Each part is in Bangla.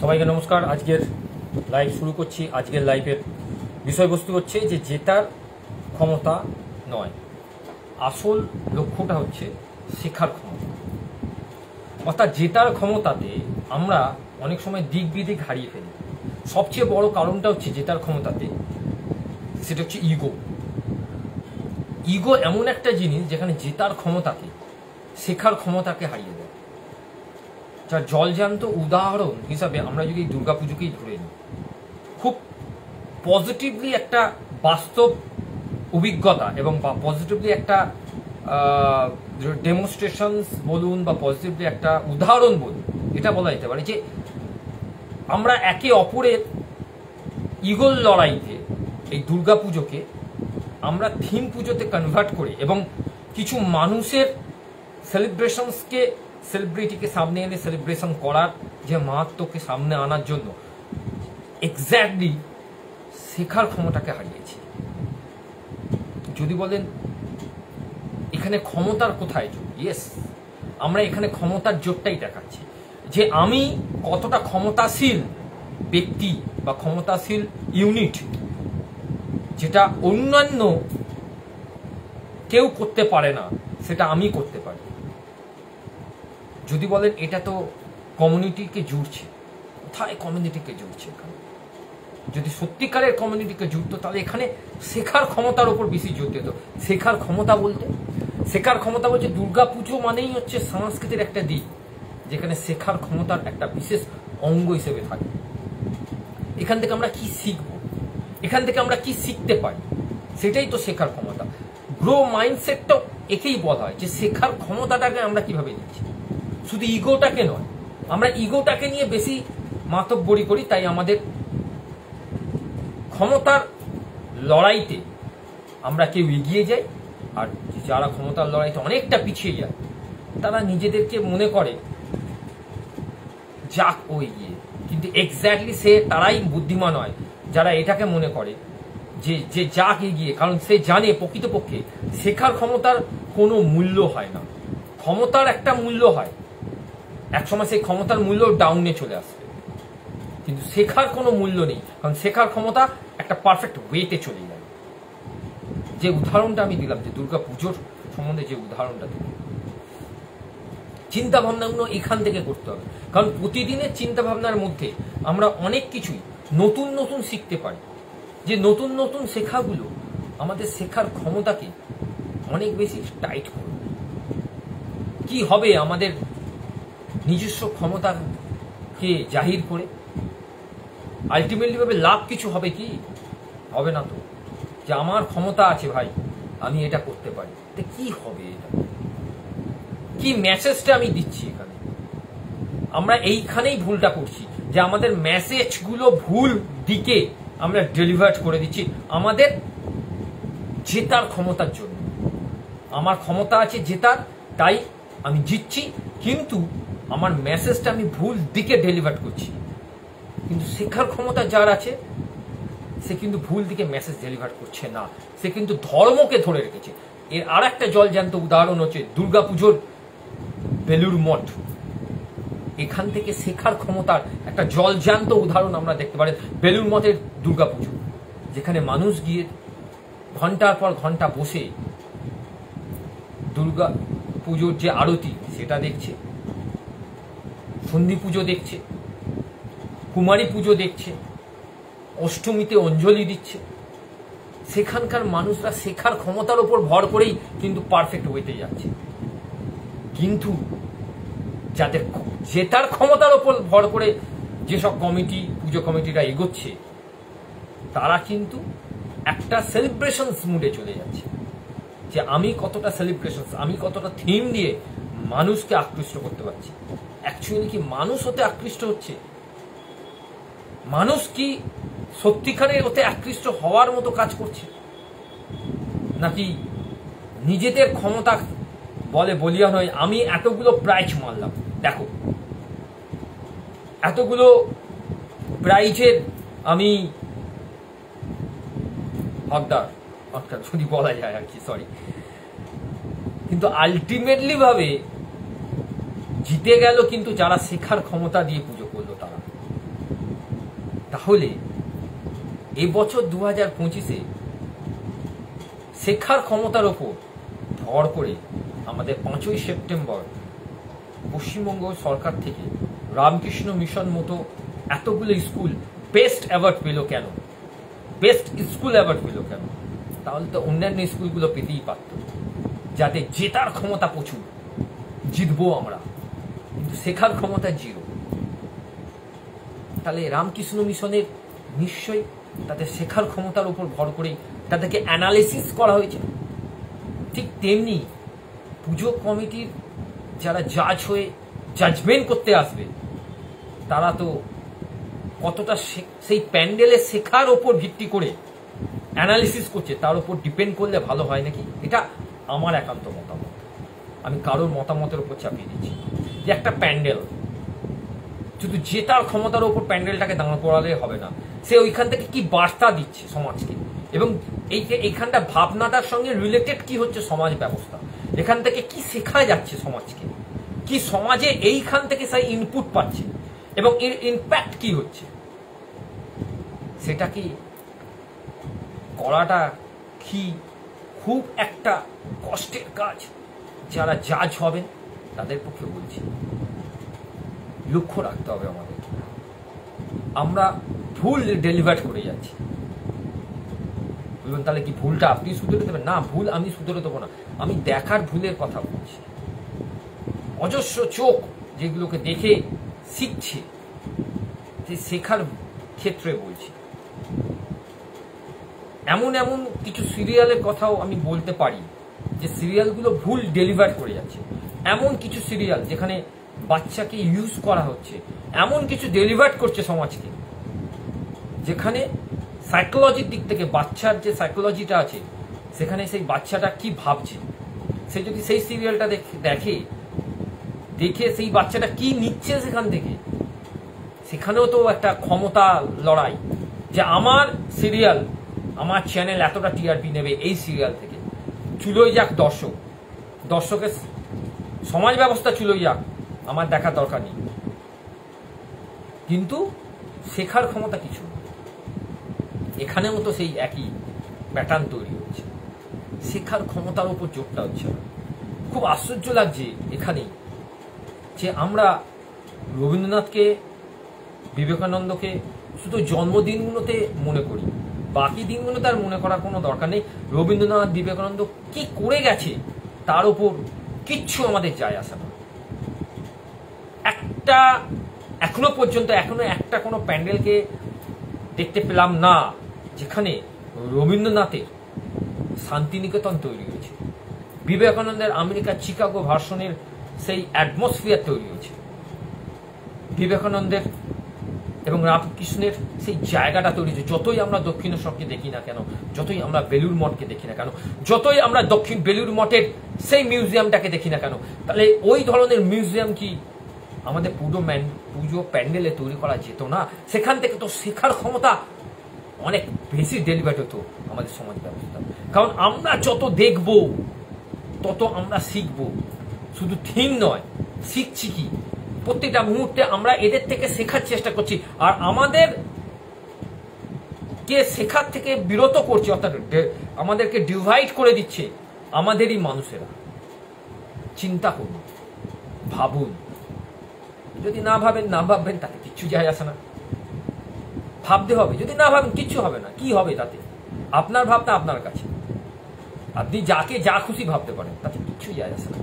সবাইকে নমস্কার। আজকের লাইভ শুরু করছি। আজকের লাইভের বিষয়বস্তু হচ্ছে যে জেতার ক্ষমতা নয়, আসল লক্ষ্যটা হচ্ছে শেখার ক্ষমতা। অর্থাৎ জেতার ক্ষমতাতে আমরা অনেক সময় দিক বিদিক হারিয়ে ফেলি। সবচেয়ে বড় কারণটা হচ্ছে জেতার ক্ষমতাতে, সেটা হচ্ছে ইগো। ইগো এমন একটা জিনিস যেখানে জেতার ক্ষমতাকে, শেখার ক্ষমতাকে হারিয়ে দেয়। যার জলজান্ত উদাহরণ হিসাবে আমরা যদি দুর্গাপুজোকেই ধরে নিই, খুব পজিটিভলি একটা বাস্তব অভিজ্ঞতা এবং পজিটিভলি একটা ডেমনস্ট্রেশনস বলুন বা পজিটিভলি একটা উদাহরণ বলুন, এটা বলা যেতে পারে যে আমরা একে অপরের ইগোর লড়াইতে এই দুর্গাপুজোকে আমরা থিম পুজোতে কনভার্ট করে এবং কিছু মানুষের সেলিব্রেশনসকে, সেলিব্রিটিকে সামনে এনে সেলিব্রেশন করার যে মাহাত্ম্যকে সামনে আনার জন্য এক্স্যাক্টলি শেখার ক্ষমতাকে হারিয়েছি। যদি বলেন এখানে ক্ষমতার কোথায় জোর, ইয়েস, আমরা এখানে ক্ষমতার জোরটাই দেখাচ্ছি যে আমি কতটা ক্ষমতাশীল ব্যক্তি বা ক্ষমতাশীল ইউনিট, যেটা অন্যান্য কেউ করতে পারে না, সেটা আমি করতে পারি। যদি বলেন এটা তো কমিউনিটিকে জুড়ছে, কোথায় কমিউনিটিকে জুড়ছে? এখানে যদি সত্যিকারের কমিউনিটিকে জুড়তো তাহলে এখানে শেখার ক্ষমতার উপর বেশি জোর দিত। শেখার ক্ষমতা বলতে দুর্গাপুজো মানেই হচ্ছে সংস্কৃতির একটা দিক যেখানে শেখার ক্ষমতার একটা বিশেষ অঙ্গ হিসেবে থাকে। এখান থেকে আমরা কি শিখবো, এখান থেকে আমরা কি শিখতে পারি, সেটাই তো শেখার ক্ষমতা। গ্রো মাইন্ডসেটটাও একেই বলা হয় যে শেখার ক্ষমতাটাকে আমরা কিভাবে নিচ্ছি, শুধু ইগোটাকে নয়। আমরা ইগোটাকে নিয়ে বেশি মাতব্বরি করি, তাই আমাদের ক্ষমতার লড়াইতে আমরা কেউ এগিয়ে যাই, আর যারা ক্ষমতার লড়াইতে অনেকটা পিছিয়ে যায় তারা নিজেদেরকে মনে করে যাক ও এগিয়ে, কিন্তু এক্স্যাক্টলি তারাই বুদ্ধিমান হয় যারা এটাকে মনে করে যে যাক এগিয়ে, কারণ সে জানে প্রকৃতপক্ষে শেখার ক্ষমতার কোনো মূল্য হয় না। ক্ষমতার একটা মূল্য হয়, একসময় সেই ক্ষমতার মূল্য ডাউনে চলে আসবে, কিন্তু শেখার কোনো মূল্য নেই, কারণ শেখার ক্ষমতা একটা পারফেক্ট ওয়েতে চলে যায়। যে উদাহরণটা আমি দিলাম, যে দুর্গা পুজোর সম্বন্ধে যে উদাহরণটা দিলাম, চিন্তা ভাবনাগুলো এখান থেকে করতে হবে, কারণ প্রতিদিনের চিন্তা ভাবনার মধ্যে আমরা অনেক কিছুই নতুন নতুন শিখতে পারি। যে নতুন নতুন শেখাগুলো আমাদের শেখার ক্ষমতাকে অনেক বেশি টাইট করবে। কি হবে আমাদের নিজস্ব ক্ষমতাকে জাহির করে? আলটিমেটলি ভাবে লাভ কিছু হবে কি? হবে না তো। যে আমার ক্ষমতা আছে ভাই, আমি এটা করতে পারি, কি হবে? এটা কি মেসেজটা আমি দিচ্ছি এখানে? আমরা এইখানেই ভুলটা করছি, যে আমাদের মেসেজগুলো ভুল দিকে আমরা ডেলিভার করে দিচ্ছি আমাদের জেতার ক্ষমতার জন্য। আমার ক্ষমতা আছে জেতার, তাই আমি জিতছি, কিন্তু আমার মেসেজটা আমি ভুল দিকে ডেলিভার করছি। কিন্তু শেখার ক্ষমতা যার আছে সে কিন্তু ভুল দিকে মেসেজ ডেলিভার করছে না, সে কিন্তু ধর্মকে ধরে রেখেছে। এর আর একটা জলজ্যান্ত উদাহরণ হচ্ছে দুর্গাপুজোর বেলুড় মঠ। এখান থেকে শেখার ক্ষমতার একটা জলজ্যান্ত উদাহরণ আমরা দেখতে পারি বেলুড় মঠের দুর্গাপুজো, যেখানে মানুষ গিয়ে ঘন্টার পর ঘন্টা বসে দুর্গা পুজোর যে আরতি সেটা দেখছে, সন্ধি পুজো দেখছে, কুমারী পুজো দেখছে, অষ্টমীতে অঞ্জলি দিচ্ছে। সেখানকার মানুষরা শেখার ক্ষমতার উপর ভর করেই কিন্তু পারফেক্ট ওয়েতে যাচ্ছে। কিন্তু যাদের জেতার ক্ষমতার উপর ভর করে যেসব পুজো কমিটিরা এগোচ্ছে, তারা কিন্তু একটা সেলিব্রেশনস মুডে চলে যাচ্ছে, যে আমি কতটা সেলিব্রেশনস, আমি কতটা থিম দিয়ে মানুষকে আকৃষ্ট করতে পারছি। অ্যাকচুয়ালি কি মানুষ হতে আকৃষ্ট হচ্ছে? মানুষ কি সত্যিকারের ওতে আকৃষ্ট হওয়ার মতো কাজ করছে, নাকি নিজেদের ক্ষমতা বলে বলিয়ান হয়ে আমি এতগুলো প্রাইজ মারলাম, দেখো এতগুলো প্রাইজের আমি হকদার, যদি বলা যায় আর কি, সরি, কিন্তু আলটিমেটলি ভাবে জিতে গেল কিন্তু যারা শেখার ক্ষমতা দিয়ে পুজো করলো তারা। তাহলে এবছর 2025-এ শেখার ক্ষমতার ওপর ভর করে আমাদের 5ই সেপ্টেম্বর পশ্চিমবঙ্গ সরকার থেকে রামকৃষ্ণ মিশন মতো এতগুলো স্কুল বেস্ট অ্যাওয়ার্ড পেল কেন? বেস্ট স্কুল অ্যাওয়ার্ড পেল কেন? তাহলে তো অন্যান্য স্কুলগুলো পেতেই পারত, যাতে জেতার ক্ষমতা প্রচুর, জিতবো আমরা, কিন্তু শেখার ক্ষমতা জিরো। তাহলে রামকৃষ্ণ মিশনের নিশ্চয়ই তাদের শেখার ক্ষমতার উপর ভর করেই তাদেরকে অ্যানালিসিস করা হয়েছে। ঠিক তেমনি পুজো কমিটির যারা জাজ হয়ে জাজমেন্ট করতে আসবে, তারা তো কতটা সেই প্যান্ডেলে শেখার ওপর ভিত্তি করে অ্যানালিসিস করছে তার উপর ডিপেন্ড করলে ভালো হয় নাকি? এটা আমার একান্ত মতামত, আমি কারোর মতামতের উপর চাপিয়ে দিচ্ছি। যে একটা প্যান্ডেল শুধু জেতার ক্ষমতার উপর প্যান্ডেলটাকে দাঁড় করালে হবে না, সে ওইখান থেকে কি বার্তা দিচ্ছে সমাজকে, এবং এইখানটা ভাবনাটার সঙ্গে রিলেটেড কি হচ্ছে সমাজ ব্যবস্থা, এখান থেকে কি শেখা যাচ্ছে সমাজকে, কি সমাজে এইখান থেকে সেই ইনপুট পাচ্ছে এবং এর ইম্প্যাক্ট কি হচ্ছে, সেটা কি করাটা কি খুব একটা কষ্টের কাজ? যারা জাজ হবেন তাদের পক্ষে বলছি, লক্ষ্য রাখতে হবে আমাদের। আমরা ভুল ডেলিভার করে যাচ্ছি। বলবেন তাহলে কি ভুলটা আপনি শুধরে দেবেন? না, ভুল আমি শুধরে দেবো না, আমি দেখার ভুলের কথা বলছি। অজস্র চোখ যেগুলোকে দেখে শিখছে, সেই শেখার ক্ষেত্রে বলছি। এমন এমন কিছু সিরিয়ালের কথাও আমি বলতে পারি যে সিরিয়ালগুলো ভুল ডেলিভার করে যাচ্ছে। এমন কিছু সিরিয়াল যেখানে বাচ্চাকে ইউজ করা হচ্ছে, এমন কিছু ডেলিভার করছে সমাজকে, যেখানে সাইকোলজির দিক থেকে বাচ্চার যে সাইকোলজিটা আছে, সেখানে সেই বাচ্চাটা কি ভাবছে, সে যদি সেই সিরিয়ালটা দেখে সেই বাচ্চাটা কি নিচ্ছে সেখান থেকে, সেখানেও তো একটা ক্ষমতা লড়াই, যে আমার সিরিয়াল, আমার চ্যানেল এতটা টিআরপি নেবে এই সিরিয়াল থেকে, চুলোই যাক দর্শকের সমাজ ব্যবস্থা চুলোই যাক, আমার দেখার দরকার নেই। কিন্তু শেখার ক্ষমতা কিছু, এখানেও তো সেই একই প্যাটার্ন তৈরি হচ্ছে, শেখার ক্ষমতার উপর জোরটা হচ্ছে না। খুব আশ্চর্য লাগছে এখানেই যে আমরা রবীন্দ্রনাথকে, বিবেকানন্দকে শুধু জন্মদিনগুলোতে মনে করি, বাকি দিনগুলোতে আর মনে করার কোনো দরকার নেই। রবীন্দ্রনাথ, বিবেকানন্দ কি করে গেছে তার উপর কিচ্ছু আমাদের যায় আসে না। এখনো পর্যন্ত একটা কোনো প্যান্ডেলকে দেখতে পেলাম না যেখানে রবীন্দ্রনাথের শান্তিনিকেতন তৈরি হয়েছে, বিবেকানন্দের আমেরিকার চিকাগো ভার্সনের সেই অ্যাটমসফিয়ার তৈরি হয়েছে, বিবেকানন্দের এবং রামকৃষ্ণের সেই জায়গাটা তৈরি হয়েছে। যতই আমরা দক্ষিণেশ্বরকে দেখি না কেন, যতই আমরা বেলুড় মঠকে দেখি না কেন, যতই আমরা বেলুড় মঠের সেই মিউজিয়ামটাকে দেখি না কেন, তাহলে ওই ধরনের মিউজিয়াম কি আমাদের পুজো প্যান্ডেলে তৈরি করা যেত না? সেখান থেকে তো শেখার ক্ষমতা অনেক বেশি ডেলিভার হতো আমাদের সমাজ ব্যবস্থা। কারণ আমরা যত দেখব তত আমরা শিখব, শুধু থিম নয়, শিখছি কি প্রত্যেকটা মুহূর্তে আমরা এদের থেকে শেখার চেষ্টা করছি, আর আমাদের কে শেখার থেকে বিরত করছে, অর্থাৎ আমাদেরকে ডিভাইড করে দিচ্ছে আমাদেরই মানুষেরা। চিন্তা করুন, ভাবুন, যদি না ভাববেন তাতে কিচ্ছু যায় আসে না। ভাবতে হবে, যদি না ভাবেন কিচ্ছু হবে না, কি হবে তাতে? আপনার ভাবনা আপনার কাছে, আপনি যাকে যা খুশি ভাবতে পারেন, তাতে কিচ্ছু যায় আসে না।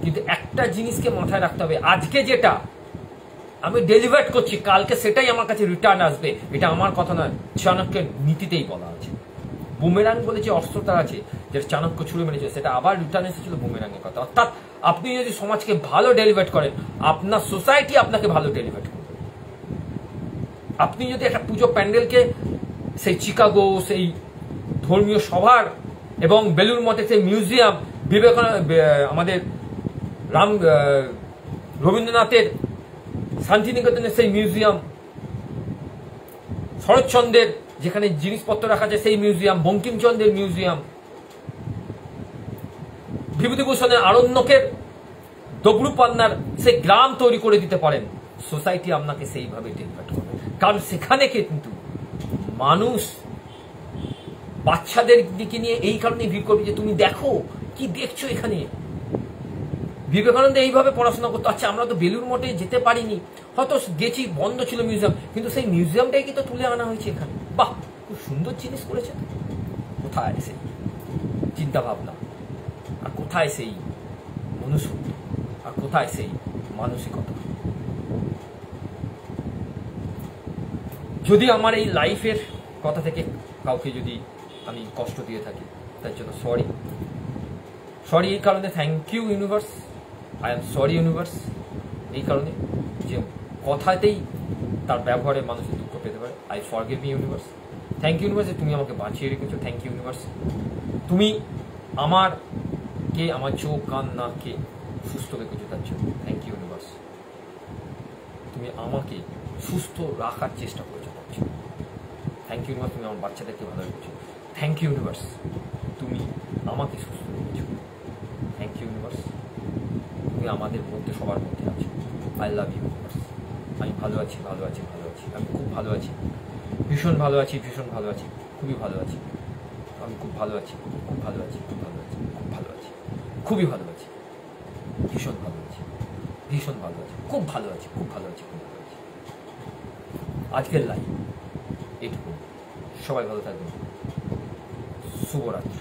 কিন্তু একটা জিনিসকে মাথায় রাখতে হবে, আজকে যেটা আমি ডেলিভার করছি, কালকে সেটাই আমার কাছে রিটার্ন আসবে। এটা আমার কথা নয়, চাণক্যের নীতিতেই বলা আছে। বুমেরাং বলে যে অস্ত্রটা আছে, যেটা চাণক্য ছুড়ে মেরেছে, সেটা আবার রিটার্ন এসেছিল বুমেরাংয়ের কথা। অর্থাৎ আপনি যদি সমাজকে ভালো ডেলিভার করেন, আপনার সোসাইটি আপনাকে ভালো ডেলিভার করবে। আপনি যদি একটা পুজো প্যান্ডেলকে সেই চিকাগো, সেই ধর্মীয় সভার এবং বেলুড় মঠের সেই মিউজিয়াম, আমাদের রবীন্দ্রনাথের শান্তিনিকেতনের সেই মিউজিয়াম, শরৎচন্দ্রের যেখানে জিনিসপত্র রাখা আছে সেই মিউজিয়াম, বঙ্কিমচন্দ্রের মিউজিয়াম, বিভূতিভূষণের আরণ্যকের দগড়ু পান্নার সেই গ্রাম তৈরি করে দিতে পারেন সোসাইটি আপনাকে সেইভাবে ডেলিভার করবে। কারণ সেখানে কিন্তু মানুষ বাচ্চাদের দিকে নিয়ে এই কারণে ভিড় করবে যে তুমি দেখো কি দেখছো এখানে। বিবেকানন্দ এইভাবে পড়াশোনা করতো। আচ্ছা, আমরা তো বেলুড় মঠে যেতে পারিনি, হয়তো গেছি, বন্ধ ছিল মিউজিয়াম, কিন্তু সেই মিউজিয়ামটাই কিন্তু তুলে আনা হয়েছে এখানে। বাহ, খুব সুন্দর জিনিস করেছে। কোথায় সেই চিন্তা ভাবনা, আর কোথায় সেই মনুষ্যত্ব, আর কোথায় সেই মানসিকতা? যদি আমার এই লাইফের কথা থেকে কাউকে যদি আমি কষ্ট দিয়ে থাকি, তার জন্য সরি এই কারণে, thank you universe, I am sorry universe, এই কারণে যে কথাতেই তার ব্যবহারে মানুষের দুঃখ পেতে পারে। I forgive me universe, thank you universe, তুমি আমাকে বাঁচিয়ে রেখেছো, থ্যাংক ইউ ইউনিভার্স। তুমি আমার চোখ কান নাককে সুস্থ রেখেছো, তার জন্য থ্যাংক ইউ ইউনিভার্স। তুমি আমাকে সুস্থ রাখার চেষ্টা করেছো, থ্যাংক ইউ ইউনিভার্স। তুমি আমার বাচ্চাদেরকে ভালো রেখেছো, থ্যাংক ইউ ইউনিভার্স। তুমি আমাকে সুস্থ রেখেছো, থ্যাংক ইউ ইউনিভার্স। তুমি আমাদের মধ্যে, সবার মধ্যে আছো। I love you universe. আমি ভালো আছি, আমি খুব ভালো আছি, ভীষণ ভালো আছি, খুবই ভালো আছি, আমি খুব ভালো আছি, খুবই ভালো আছি, ভীষণ ভালো আছি, খুব ভালো আছি। আজকের লাইভ এটুকু। সবাই ভালো থাকবেন। শুভরাত্রি।